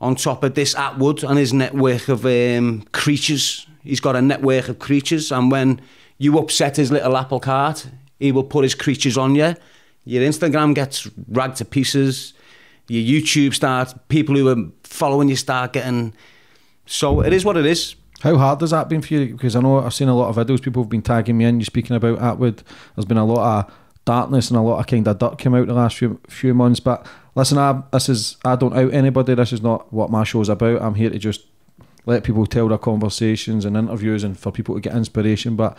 on top of this Atwood and his network of creatures. He's got a network of creatures, and when you upset his little apple cart, he will put his creatures on you. Your Instagram gets ragged to pieces. Your YouTube starts, people who are following you start getting... So it is what it is. How hard has that been for you? Because I know I've seen a lot of videos, people have been tagging me in, you speaking about Atwood. There's been a lot of darkness and a lot of kind of dirt came out the last few months. But listen, I don't out anybody. This is not what my show's about. I'm here to just let people tell their conversations and interviews and for people to get inspiration. But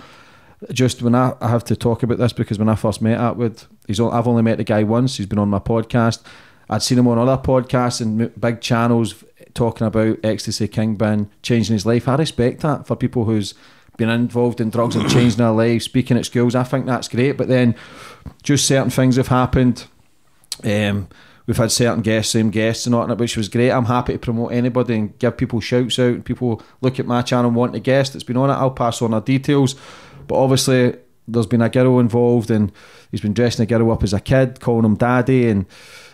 just when I have to talk about this, because when I first met Atwood, I've only met the guy once. He's been on my podcast. I'd seen him on other podcasts and big channels talking about ecstasy, kingpin, changing his life. I respect that for people who's been involved in drugs and changing their life, speaking at schools. I think that's great. But then just certain things have happened. We've had certain guests, same guests and all that, which was great. I'm happy to promote anybody and give people shouts out. People look at my channel and want a guest that's been on it. I'll pass on our details. But obviously there's been a girl involved and he's been dressing a girl up as a kid, calling him daddy, and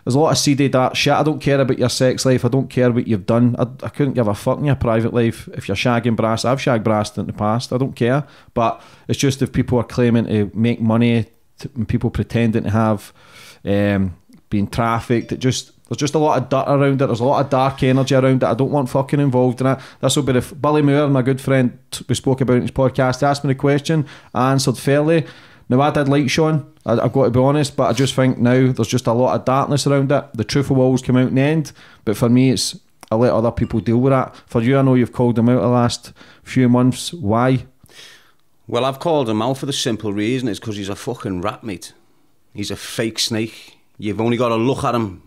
there's a lot of seedy dark shit. I don't care about your sex life. I don't care what you've done. I couldn't give a fuck in your private life. If you're shagging brass, I've shagged brass in the past. I don't care. But it's just if people are claiming to make money, and people pretending to have been trafficked, there's just a lot of dirt around it. There's a lot of dark energy around it. I don't want fucking involved in it. This will be the Billy Moore, my good friend, we spoke about in his podcast. He asked me the question. I answered fairly. Now, I did like Shaun, I've got to be honest, but I just think now there's just a lot of darkness around it. The truth will always come out in the end, but for me, I let other people deal with that. For you, I know you've called him out the last few months. Why? Well, I've called him out for the simple reason, it's because he's a fucking rat, mate. He's a fake snake. You've only got to look at him.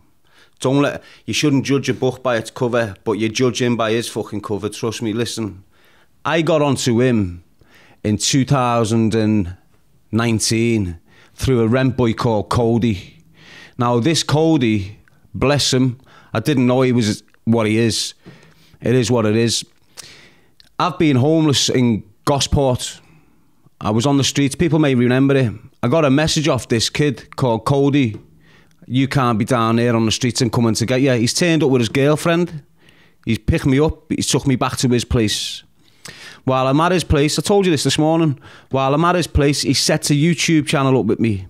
You shouldn't judge a book by its cover, but you judge him by his fucking cover. Trust me, listen. I got onto him in 2019 through a rent boy called Cody. Now, this Cody, bless him, I didn't know he was what he is. It is what it is. I've been homeless in Gosport. I was on the streets. People may remember it. I got a message off this kid called Cody. You can't be down there on the streets and coming to get you. He's turned up with his girlfriend. He's picked me up. He took me back to his place. While I'm at his place, I told you this morning, while I'm at his place, he sets a YouTube channel up with me.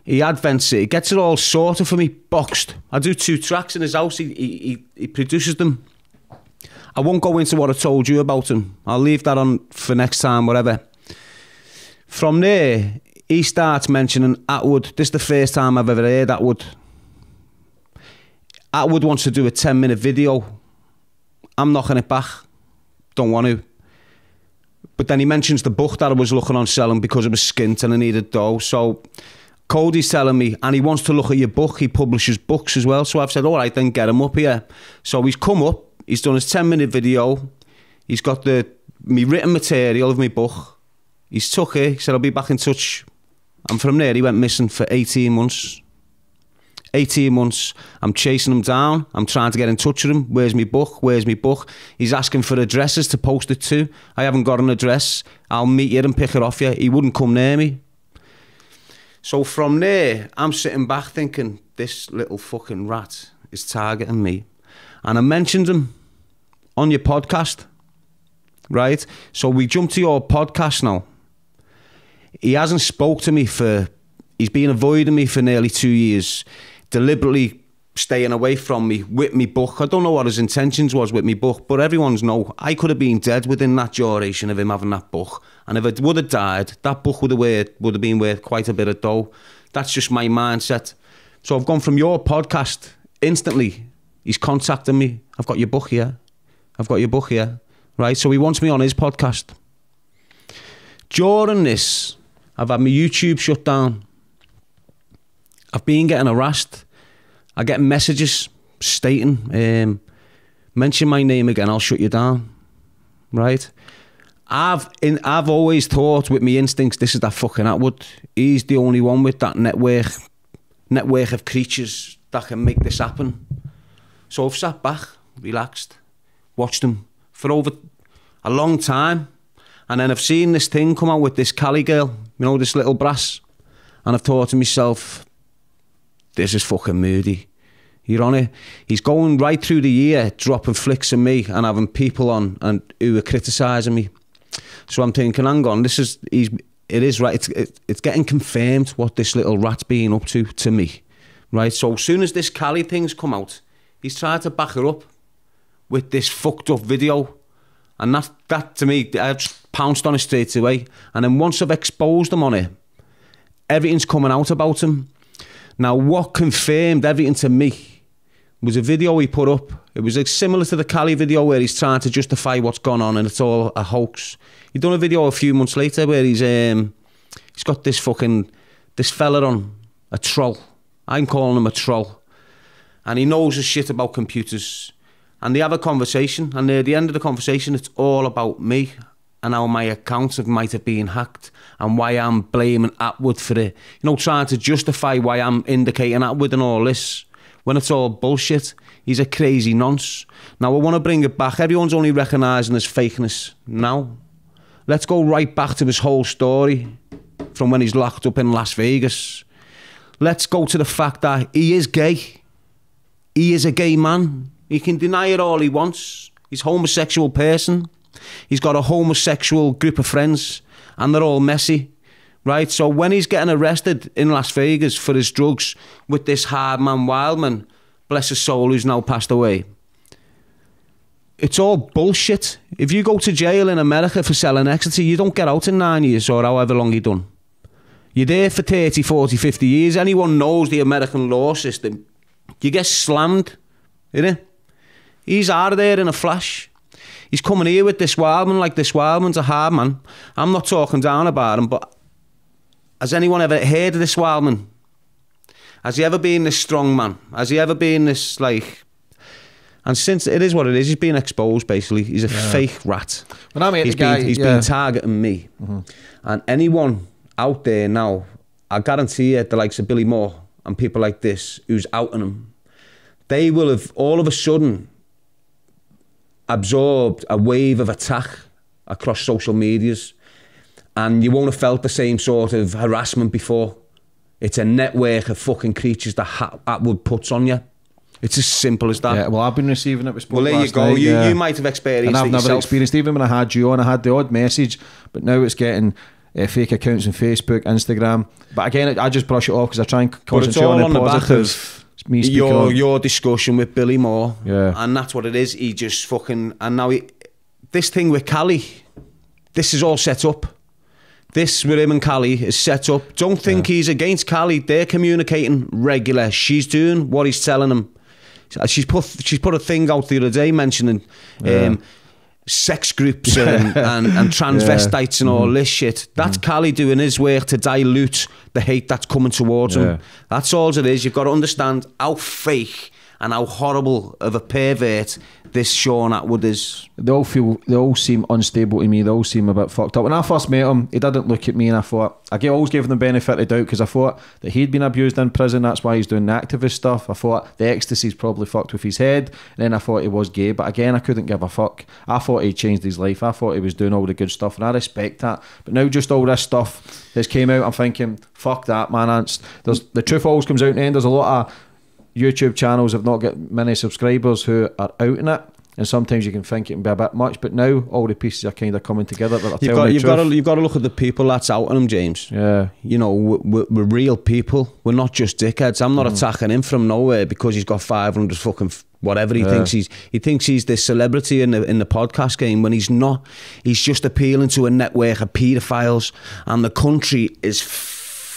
He advents it. He gets it all sorted for me, boxed. I do 2 tracks in his house. He produces them. I won't go into what I told you about him. I'll leave that on for next time, whatever. From there, he starts mentioning Atwood. This is the first time I've ever heard Atwood. Atwood wants to do a 10-minute video. I'm knocking it back. Don't want to. But then he mentions the book that I was looking on selling because it was skint and I needed dough. So Cody's telling me, and he wants to look at your book. He publishes books as well. So I've said, all right, then get him up here. So he's come up. He's done his 10-minute video. He's got me written material of my book. He's took it. He said, I'll be back in touch. And from there, he went missing for 18 months. 18 months. I'm chasing him down. I'm trying to get in touch with him. Where's my book? Where's my book? He's asking for addresses to post it to. I haven't got an address. I'll meet you and pick it off you. He wouldn't come near me. So from there, I'm sitting back thinking, this little fucking rat is targeting me. And I mentioned him on your podcast, right? So we jump to your podcast now. He hasn't spoke to me he's been avoiding me for nearly 2 years, deliberately staying away from me with me book. I don't know what his intentions was with me book, but everyone's know I could have been dead within that duration of him having that book. And if it would have died, that book would have been worth quite a bit of dough. That's just my mindset. So I've gone from your podcast instantly. He's contacting me. I've got your book here. I've got your book here. Right? So he wants me on his podcast. During this, I've had my YouTube shut down. I've been getting harassed. I get messages stating, mention my name again, I'll shut you down. Right? I've always thought with my instincts, this is that fucking Atwood. He's the only one with that network of creatures that can make this happen. So I've sat back, relaxed, watched him for over a long time. And then I've seen this thing come out with this Cali girl, you know, this little brass. And I've thought to myself, this is fucking moody. You're on it. He's going right through the year, dropping flicks of me and having people on and who are criticising me. So I'm thinking, hang on, it is right. It's getting confirmed what this little rat's being up to me, right? So as soon as this Cali thing's come out, he's tried to back her up with this fucked up video, and that to me, I just pounced on it straight away. And then once I've exposed him on it, everything's coming out about him. Now, what confirmed everything to me was a video he put up. It was like similar to the Cali video where he's trying to justify what's gone on and it's all a hoax. He done a video a few months later where he's got this fella on, a troll. I'm calling him a troll. And he knows his shit about computers. And they have a conversation, and near the end of the conversation, it's all about me and how my accounts might have been hacked and why I'm blaming Attwood for it. You know, trying to justify why I'm indicating Attwood and all this, when it's all bullshit. He's a crazy nonce. Now, I want to bring it back. Everyone's only recognising his fakeness now. Let's go right back to his whole story from when he's locked up in Las Vegas. Let's go to the fact that he is gay. He is a gay man. He can deny it all he wants. He's a homosexual person. He's got a homosexual group of friends and they're all messy, right? So when he's getting arrested in Las Vegas for his drugs with this hard man Wildman, bless his soul, who's now passed away, it's all bullshit. If you go to jail in America for selling ecstasy, you don't get out in 9 years or however long you've done. You're there for 30, 40, 50 years. Anyone knows the American law system. You get slammed, innit? He's out of there in a flash. He's coming here with this Wildman, like this Wildman's a hard man. I'm not talking down about him, but has anyone ever heard of this Wildman? Has he ever been this strong man? Has he ever been this, like... And since it is what it is, he's been exposed, basically. He's a fake rat. When I met he's the guy... He's been targeting me. Mm-hmm. And anyone out there now, I guarantee you, the likes of Billy Moore and people like this, who's outing him, they will have all of a sudden absorbed a wave of attack across social medias, and you won't have felt the same sort of harassment before. It's a network of fucking creatures that Attwood puts on you. It's as simple as that. Yeah, well, I've been receiving it. Well, there you go. You might have experienced it yourself. And I've never experienced, even when I had you on, I had the odd message, but now it's getting fake accounts on Facebook, Instagram. But again, I just brush it off because I try and concentrate on the positive. Me your discussion with Billy Moore, and that's what it is. He just fucking, and now this thing with Cali, this is all set up. This with him and Cali is set up. Don't think he's against Cali. They're communicating regular. She's doing what he's telling him. She's put a thing out the other day mentioning sex groups and transvestites and all this shit. That's Cali doing his work to dilute the hate that's coming towards him. That's all it is. You've got to understand how fake and how horrible of a pervert this Shaun Attwood is. They all seem unstable to me. They all seem a bit fucked up. When I first met him, he didn't look at me, and I thought, always gave him the benefit of the doubt because I thought that he'd been abused in prison. That's why he's doing the activist stuff. I thought the ecstasy's probably fucked with his head, and then I thought he was gay. But again, I couldn't give a fuck. I thought he changed his life. I thought he was doing all the good stuff, and I respect that. But now just all this stuff that's came out, I'm thinking, fuck that, man. The truth always comes out in the end. There's a lot of YouTube channels have not got many subscribers who are out in it, and sometimes you can think it can be a bit much, but now all the pieces are kind of coming together. You've got to look at the people that's out on them, James. Yeah, you know, we're real people. We're not just dickheads. I'm not attacking him from nowhere because he's got 500 fucking whatever he thinks he's this celebrity in the podcast game, when he's not. He's just appealing to a network of paedophiles, and the country is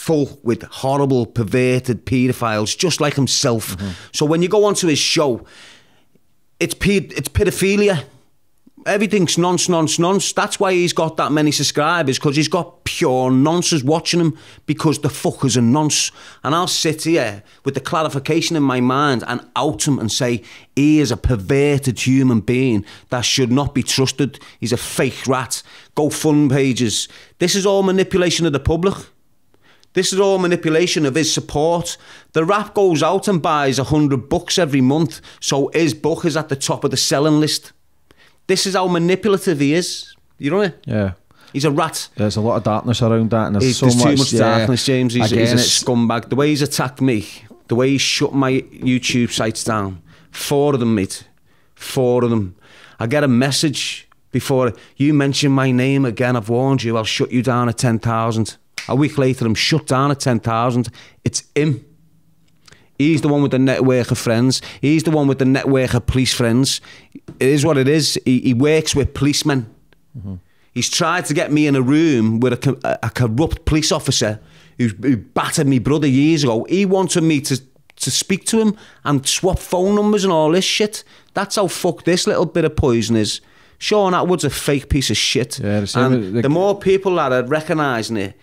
full with horrible, perverted paedophiles, just like himself. So when you go onto his show, it's pedophilia. Everything's nonce. That's why he's got that many subscribers, because he's got pure nonces watching him, because the fucker's a nonce. And I'll sit here with the clarification in my mind and out him and say he is a perverted human being that should not be trusted. He's a fake rat. GoFundMe pages. This is all manipulation of the public. This is all manipulation of his support. The rap goes out and buys 100 books every month, so his book is at the top of the selling list. This is how manipulative he is. You know it? Yeah. He's a rat. There's a lot of darkness around that, and there's too much darkness, James. He's a scumbag. The way he's attacked me, The way he shut my YouTube sites down. 4 of them, mate. 4 of them. I get a message before, you mention my name again, I've warned you, I'll shut you down at 10,000. A week later, I'm shut down at 10,000. It's him. He's the one with the network of friends. He's the one with the network of police friends. It is what it is. He works with policemen. Mm-hmm. He's tried to get me in a room with a corrupt police officer who battered me brother years ago. He wanted me to speak to him and swap phone numbers and all this shit. That's how fucked this little bit of poison is. Shaun Attwood's a fake piece of shit. Yeah, and the more people that are recognising it,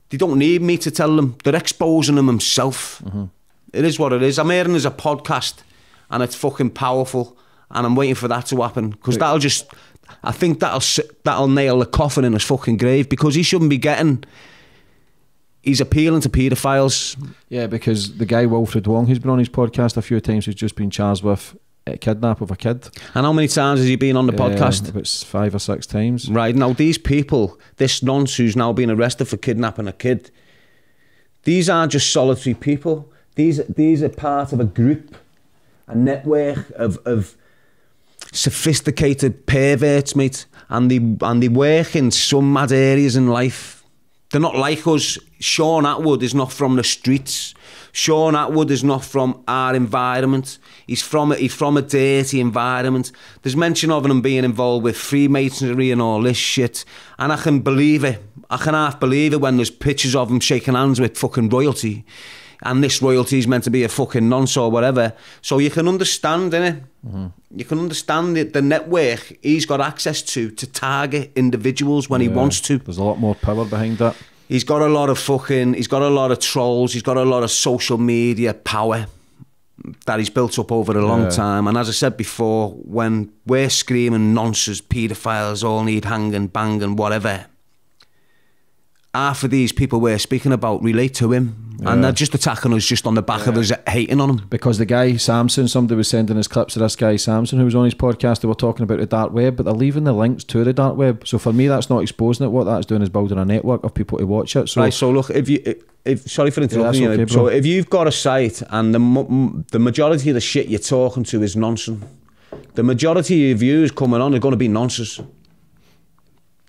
they don't need me to tell them. They're exposing him himself. Mm-hmm. It is what it is. I'm hearing there's a podcast and it's fucking powerful, and I'm waiting for that to happen, because that'll just, I think that'll nail the coffin in his fucking grave, because he shouldn't be getting, he's appealing to paedophiles. Yeah, because the guy Wilfred Wong, who's been on his podcast a few times, who's just been charged with a kidnap of a kid. And how many times has he been on the podcast? About 5 or 6 times. Right, now these people, this nonce who's now been arrested for kidnapping a kid, these aren't just solitary people. These are part of a group, a network of sophisticated perverts, mate, and they work in some mad areas in life. They're not like us. Shaun Attwood is not from the streets. Shaun Attwood is not from our environment. He's from a dirty environment. There's mention of him being involved with Freemasonry and all this shit, and I can believe it. I can half believe it when there's pictures of him shaking hands with fucking royalty, and this royalty is meant to be a fucking nonce or whatever. So you can understand, innit? Mm-hmm. You can understand the network he's got access to target individuals when he wants to. There's a lot more power behind that. He's got a lot of trolls, he's got a lot of social media power that he's built up over a long time. And as I said before, when we're screaming nonsense, paedophiles all need hanging, banging, whatever, half of these people we're speaking about relate to him. And they're just attacking us just on the back of us hating on him. Because the guy Samson, somebody was sending us clips of this guy Samson who was on his podcast. They were talking about the dark web, but they're leaving the links to the dark web. So for me, that's not exposing it. What that's doing is building a network of people to watch it. So, right, so look, if sorry for interrupting you, okay, so if you've got a site and the majority of the shit you're talking to is nonsense, the majority of your views coming on are going to be nonsense.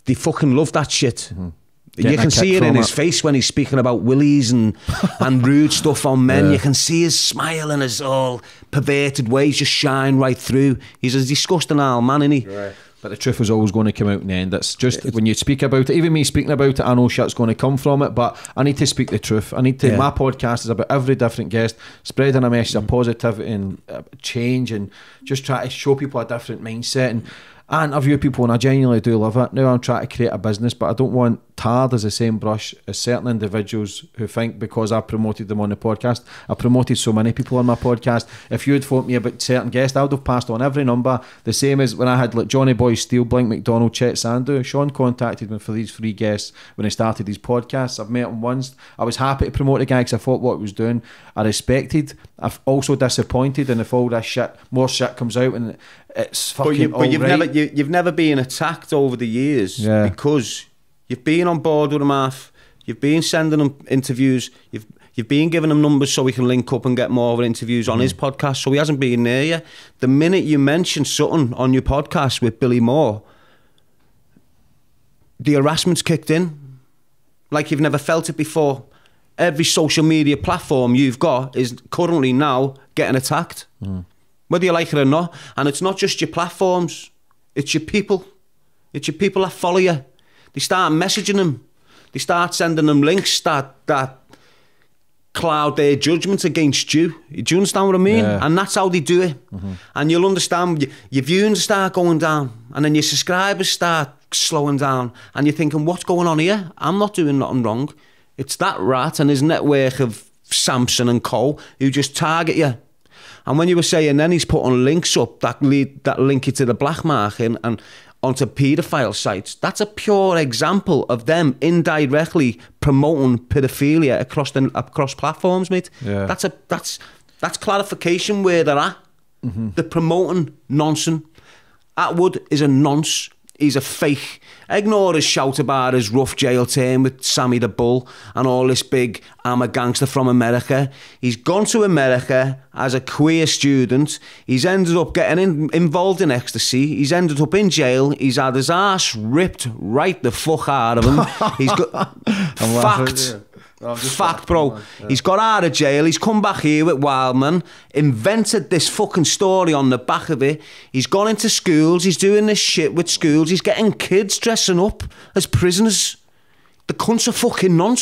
They fucking love that shit. Mm-hmm. You can see it in his face when he's speaking about willies and rude stuff on men. You can see his smile and his all perverted ways just shine right through. He's a disgusting old man, isn't he? Right. But the truth is always going to come out in the end. It's just when you speak about it, even me speaking about it, I know shit's going to come from it, but I need to speak the truth. I need to, my podcast is about every different guest, spreading a message of positivity and change, and just try to show people a different mindset and interview people, and I genuinely do love it. Now I'm trying to create a business, but I don't want tarred as the same brush as certain individuals who think because I promoted them on the podcast. I promoted so many people on my podcast. If you had phoned me about certain guests, I would have passed on every number. The same as when I had like Johnny Boy Steele, Blink McDonald, Chet Sandu. Shaun contacted me for these 3 guests when he started these podcasts. I've met him once. I was happy to promote the guy because I thought what he was doing I respected. I've also disappointed, and if all this shit, more shit comes out and it's fucking but you've never been attacked over the years because you've been on board with him half, you've been sending him interviews, you've been giving him numbers so we can link up and get more of interviews on his podcast, so he hasn't been there yet. The minute you mention something on your podcast with Billy Moore, the harassment's kicked in like you've never felt it before. Every social media platform you've got is currently now getting attacked. Whether you like it or not. And it's not just your platforms, it's your people. It's your people that follow you. They start messaging them. They start sending them links that cloud their judgment against you. Do you understand what I mean? Yeah. And that's how they do it. And you'll understand, your viewings start going down, and then your subscribers start slowing down, and you're thinking, what's going on here? I'm not doing nothing wrong. It's that rat and his network of Samson and Co who just target you. And when you were saying then he's putting links up that link you to the black market and onto paedophile sites, that's a pure example of them indirectly promoting paedophilia across platforms, mate. Yeah. That's clarification where they're at. They're promoting nonsense. Attwood is a nonce. he's a fake. Ignore his shout about his rough jail term with Sammy the Bull and all this big, I'm a gangster from America. He's gone to America as a queer student. He's ended up getting involved in ecstasy. He's ended up in jail. He's had his arse ripped right the fuck out of him. He's got fact, bro. Yeah. He's got out of jail. He's come back here with Wildman, invented this fucking story on the back of it. He's gone into schools. He's doing this shit with schools. He's getting kids dressing up as prisoners. The cunt's a fucking nonsense.